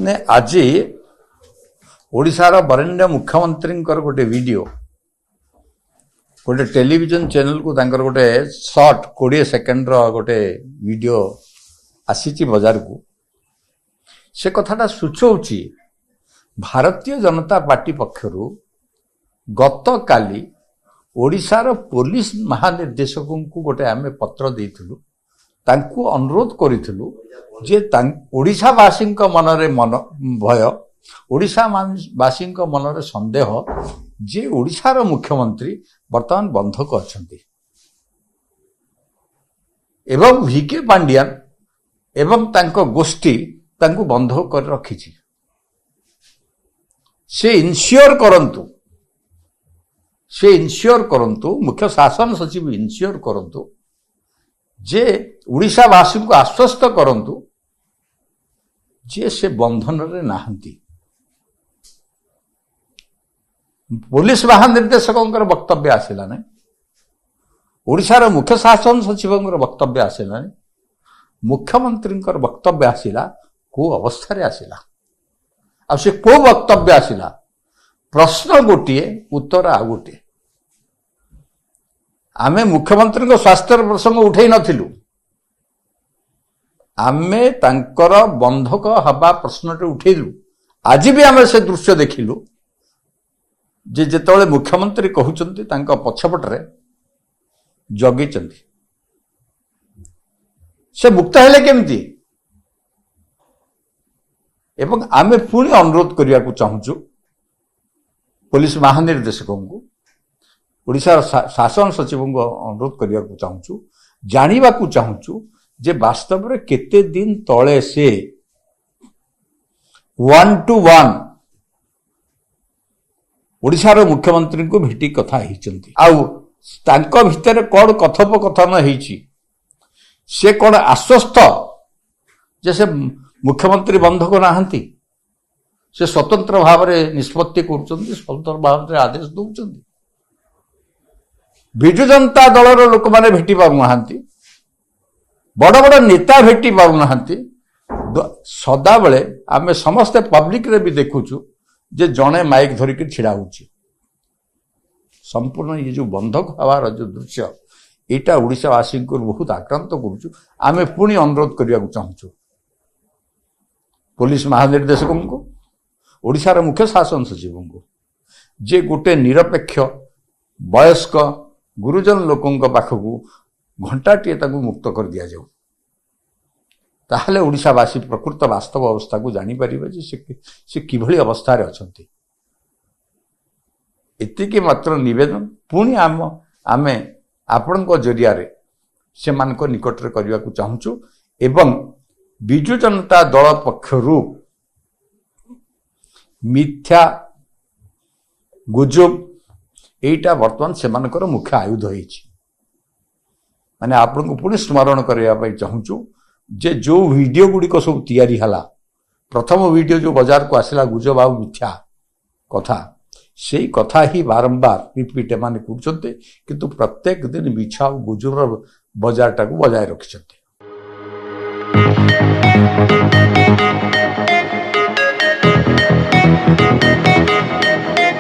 ने आज ओडिशार बरेण्य मुख्यमंत्री गोटे वीडियो गोटे टेलीविजन चैनल को तांकर गोटे शॉर्ट 20 सेकेंड गोटे वीडियो आसी बजार को से कथाटा सूचौची भारतीय जनता पार्टी पक्षरु गत काली ओडिशार पुलिस महानिर्देशक को गोटे आमे पत्र देइथिलु तांकु अनुरोध करिथिलु जे ओडिशावासी मनरे मन भय ओडिशावासी मनरे संदेह जे ओडिशार मुख्यमंत्री वर्तमान बंधक अछंती एवं वीके पांडियान एवं तांको गोष्ठी तांकु बंधक कर रखिछि से इन्श्योर करंतु मुख्य शासन सचिव इन्श्योर करंतु जे ओडिशावासी को आश्वस्त करंतु जे से बंधन रे नाहंती पुलिस महानिर्देशक वक्तव्य आसला ना ओडिशार मुख्य शासन सचिव वक्तव्य आसला मुख्यमंत्री वक्तव्य आसला को अवस्था आसला आ से को वक्तव्य आसला प्रश्न गोटे उत्तर आ गोटे आमे मुख्यमंत्री स्वास्थ्य प्रसंग उठे नथिलु आमे तांकर बंधक हवा प्रश्नटे उठेलु आज भी आमे से दृश्य देखिलु जे जेतବେଳେ मुख्यमंत्री कहउचंती तांका पछपटरे जगीचंती से मुक्त हेले केमती एवं आमे पुणी अनुरोध करिया को चाहूचु पुलिस महानिर्देशक को ओडिशा शासन सचिव को अनुरोध करिया को चाहूचु जानिबा को चाहूचु जे वास्तव रे केते दिन तळे से 1-to-1 ओडिशार मुख्यमंत्री को भेटी कथा हिचंती आउ तांको भितर कोन कथोपकथन हिची से कोन आश्वस्त जैसे मुख्यमंत्री बंधक नाहंती से स्वतंत्र भाव में निष्पत्ति करुचंती स्वतंत्र भाव में आदेश दउचंती बिजु जनता दलर लोक माने भेटी पारु नाहंती बड़ बड़ नेता भेटी पारु नाहंती सदा बेले आमे समस्त पब्लिक रे भी देखुचु जे जणे माइक धरिक छिड़ा होची संपूर्ण ये जो बंधक हवार जो दृश्य एटा ओडिशावासी को बहुत आक्रांत करुचु आमे पुणी अनुरोध करिया को चाहूचु पुलिस महानिर्देशक को ओडिशार मुख्य शासन सचिव को जे गोटे निरपेक्ष वयस्क गुरुजन लोकों पाखकू घंटाटीए मुक्त कर दिया जाऊ ताहले ओडिशावासी प्रकृत वास्तव अवस्था को जानी परिबे जे से किभली अवस्था रे अछंती एतिकी मात्र निवेदन पुणी आमे आपण जरिया रे से मानको निकट रे करिया को चाहूचु एवं बिजु जनता दल पक्षरु मिथ्या गुजब एटा वर्तमान से मानकर मुख्य आयुध होइछि माने आपण को पुणी स्मरण करिया पई चाहूचु जे जो वीडियो गुडी को सब तैयारी हला प्रथम वीडियो जो बाजार को आसला गुजब आ मिथ्या कथा सेई कथा ही बारंबार रिपीट माने करछते किंतु प्रत्येक दिन मिछा गुजब बाजार टाको बजाय रखिछते।